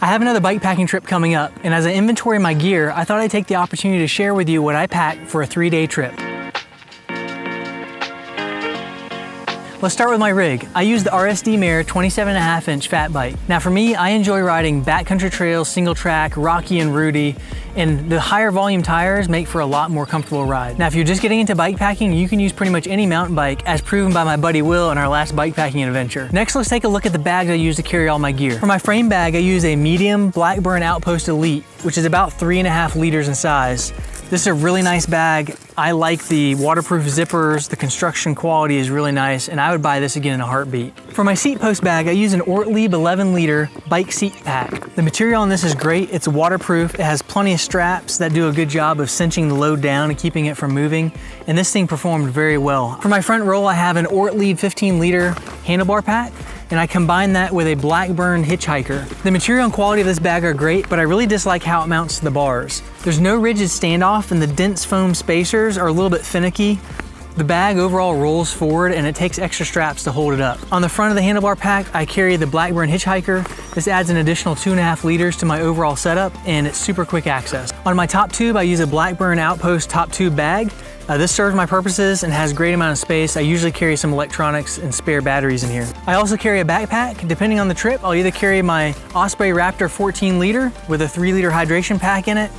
I have another bike packing trip coming up, and as I inventory my gear, I thought I'd take the opportunity to share with you what I pack for a 3-day trip. Let's start with my rig. I use the RSD Mayor 27.5-inch fat bike. Now for me, I enjoy riding backcountry trails, single track, rocky and rooty, and the higher volume tires make for a lot more comfortable ride. Now if you're just getting into bike packing, you can use pretty much any mountain bike, as proven by my buddy Will in our last bike packing adventure. Next, let's take a look at the bags I use to carry all my gear. For my frame bag, I use a medium Blackburn Outpost Elite, which is about 3.5 liters in size. This is a really nice bag. I like the waterproof zippers, the construction quality is really nice, and I would buy this again in a heartbeat. For my seat post bag, I use an Ortlieb 11-liter bike seat pack. The material on this is great. It's waterproof. It has plenty of straps that do a good job of cinching the load down and keeping it from moving, and this thing performed very well. For my front roll, I have an Ortlieb 15-liter handlebar pack, and I combine that with a Blackburn Hitchhiker. The material and quality of this bag are great, but I really dislike how it mounts to the bars. There's no rigid standoff, and the dense foam spacers are a little bit finicky. The bag overall rolls forward, and it takes extra straps to hold it up. On the front of the handlebar pack, I carry the Blackburn Hitchhiker. This adds an additional 2.5 liters to my overall setup, and it's super quick access. On my top tube, I use a Blackburn Outpost top tube bag. This serves my purposes and has a great amount of space. I usually carry some electronics and spare batteries in here. I also carry a backpack. Depending on the trip, I'll either carry my Osprey Raptor 14-liter with a 3-liter hydration pack in it,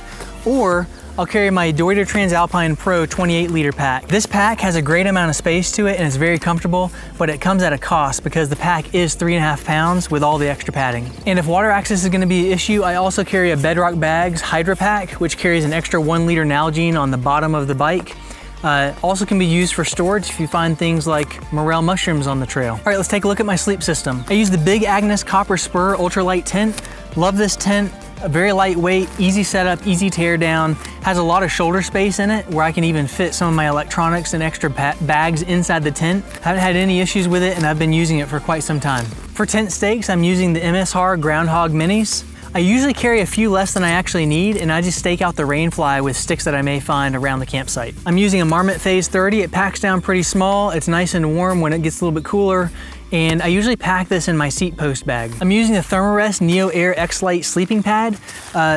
or I'll carry my Dueter Alpine Pro 28-liter pack. This pack has a great amount of space to it and it's very comfortable, but it comes at a cost because the pack is 3.5 pounds with all the extra padding. And if water access is gonna be an issue, I also carry a Bedrock Bags Hydra Pack, which carries an extra 1-liter Nalgene on the bottom of the bike. Also can be used for storage if you find things like morel mushrooms on the trail. All right, let's take a look at my sleep system. I use the big Agnes copper Spur ultralight tent. Love this tent. Very lightweight, easy setup, easy tear down. Has a lot of shoulder space in it where I can even fit some of my electronics and extra bags inside the tent. Haven't had any issues with it, and I've been using it for quite some time. For tent stakes, I'm using the MSR Groundhog Minis. I usually carry a few less than I actually need, and I just stake out the rainfly with sticks that I may find around the campsite. I'm using a Marmot Phase 30. It packs down pretty small. It's nice and warm when it gets a little bit cooler, and I usually pack this in my seat post bag. I'm using the Thermarest NeoAir Xlite sleeping pad.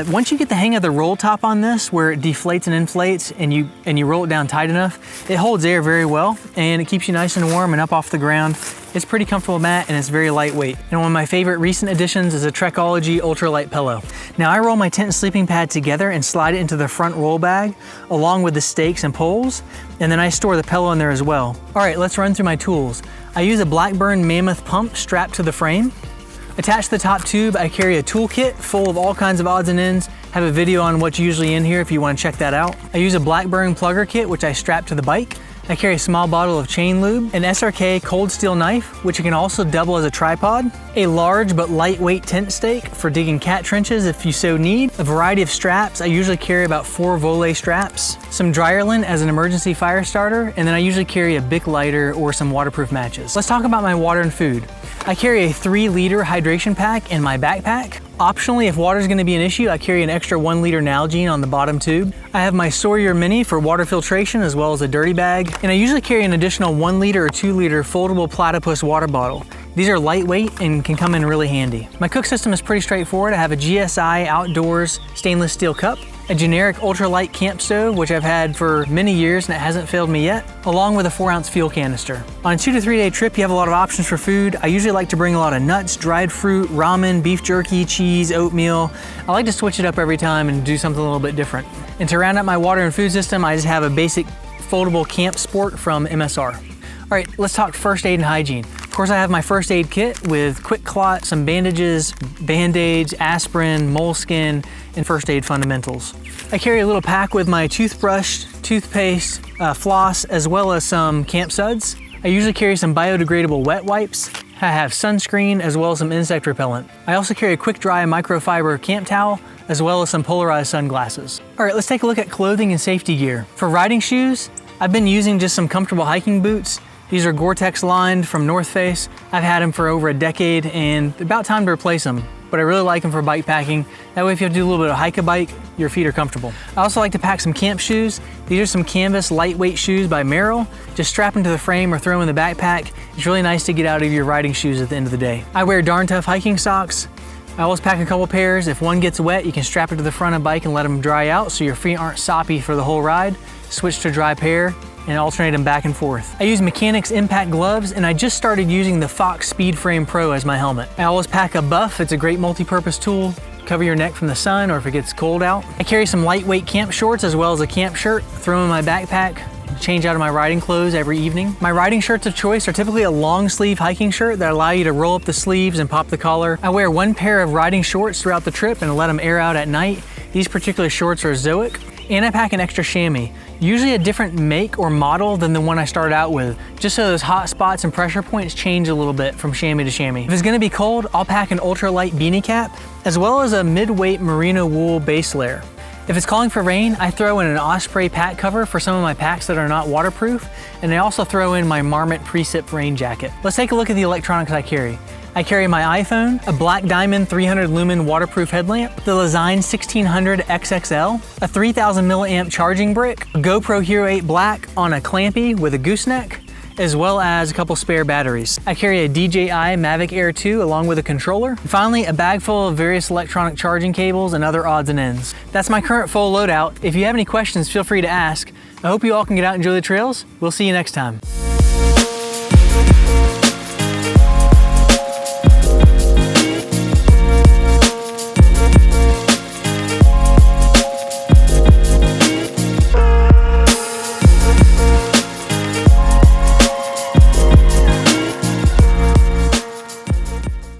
Once you get the hang of the roll top on this, where it deflates and inflates and you roll it down tight enough, it holds air very well, and it keeps you nice and warm and up off the ground. It's pretty comfortable mat, and it's very lightweight. And one of my favorite recent additions is a Trekology ultralight pillow. Now I roll my tent and sleeping pad together and slide it into the front roll bag along with the stakes and poles, and then I store the pillow in there as well. All right, let's run through my tools. I use a Blackburn Mammoth pump strapped to the frame. Attached to the top tube, I carry a toolkit full of all kinds of odds and ends. Have a video on what's usually in here if you want to check that out. I use a Blackburn plugger kit, which I strap to the bike. I carry a small bottle of chain lube, an SRK cold steel knife, which can also double as a tripod, a large but lightweight tent stake for digging cat trenches if you so need, a variety of straps. I usually carry about 4 Voile Straps, some dryer lint as an emergency fire starter, and then I usually carry a Bic lighter or some waterproof matches. Let's talk about my water and food. I carry a 3-liter hydration pack in my backpack. Optionally, if water is going to be an issue, I carry an extra 1-liter Nalgene on the bottom tube. I have my Sawyer Mini for water filtration as well as a dirty bag. And I usually carry an additional 1-liter or 2-liter foldable platypus water bottle. These are lightweight and can come in really handy. My cook system is pretty straightforward. I have a GSI Outdoors stainless steel cup, a generic ultralight camp stove, which I've had for many years and it hasn't failed me yet, along with a 4-ounce fuel canister. On a 2 to 3 day trip, you have a lot of options for food. I usually like to bring a lot of nuts, dried fruit, ramen, beef jerky, cheese, oatmeal. I like to switch it up every time and do something a little bit different. And to round out my water and food system, I just have a basic foldable camp sport from MSR. All right, let's talk first aid and hygiene. Of course, I have my first aid kit with quick clot, some bandages, band-aids, aspirin, moleskin, and first aid fundamentals. I carry a little pack with my toothbrush, toothpaste, floss, as well as some camp suds. I usually carry some biodegradable wet wipes. I have sunscreen as well as some insect repellent. I also carry a quick dry microfiber camp towel as well as some polarized sunglasses. All right, let's take a look at clothing and safety gear. For riding shoes, I've been using just some comfortable hiking boots. These are Gore-Tex lined from North Face. I've had them for over a decade and about time to replace them, but I really like them for bike packing. That way if you have to do a little bit of hike-a-bike, your feet are comfortable. I also like to pack some camp shoes. These are some canvas lightweight shoes by Merrell. Just strap them to the frame or throw them in the backpack. It's really nice to get out of your riding shoes at the end of the day. I wear Darn Tough hiking socks. I always pack a couple pairs. If one gets wet, you can strap it to the front of the bike and let them dry out so your feet aren't soppy for the whole ride. Switch to a dry pair and alternate them back and forth. I use Mechanics Impact gloves, and I just started using the Fox Speed Frame Pro as my helmet. I always pack a buff. It's a great multi-purpose tool. Cover your neck from the sun or if it gets cold out. I carry some lightweight camp shorts as well as a camp shirt. Throw them in my backpack. Change out of my riding clothes every evening. My riding shirts of choice are typically a long sleeve hiking shirt that allow you to roll up the sleeves and pop the collar. I wear one pair of riding shorts throughout the trip and let them air out at night. These particular shorts are Zoic. And I pack an extra chamois, usually a different make or model than the one I started out with, just so those hot spots and pressure points change a little bit from chamois to chamois. If it's gonna be cold, I'll pack an ultralight beanie cap, as well as a mid-weight merino wool base layer. If it's calling for rain, I throw in an Osprey pack cover for some of my packs that are not waterproof, and I also throw in my Marmot Precip rain jacket. Let's take a look at the electronics I carry. I carry my iPhone, a Black Diamond 300 lumen waterproof headlamp, the Lezine 1600 XXL, a 3000 milliamp charging brick, a GoPro Hero 8 Black on a clampy with a gooseneck, as well as a couple spare batteries. I carry a DJI Mavic Air 2 along with a controller. And finally, a bag full of various electronic charging cables and other odds and ends. That's my current full loadout. If you have any questions, feel free to ask. I hope you all can get out and enjoy the trails. We'll see you next time.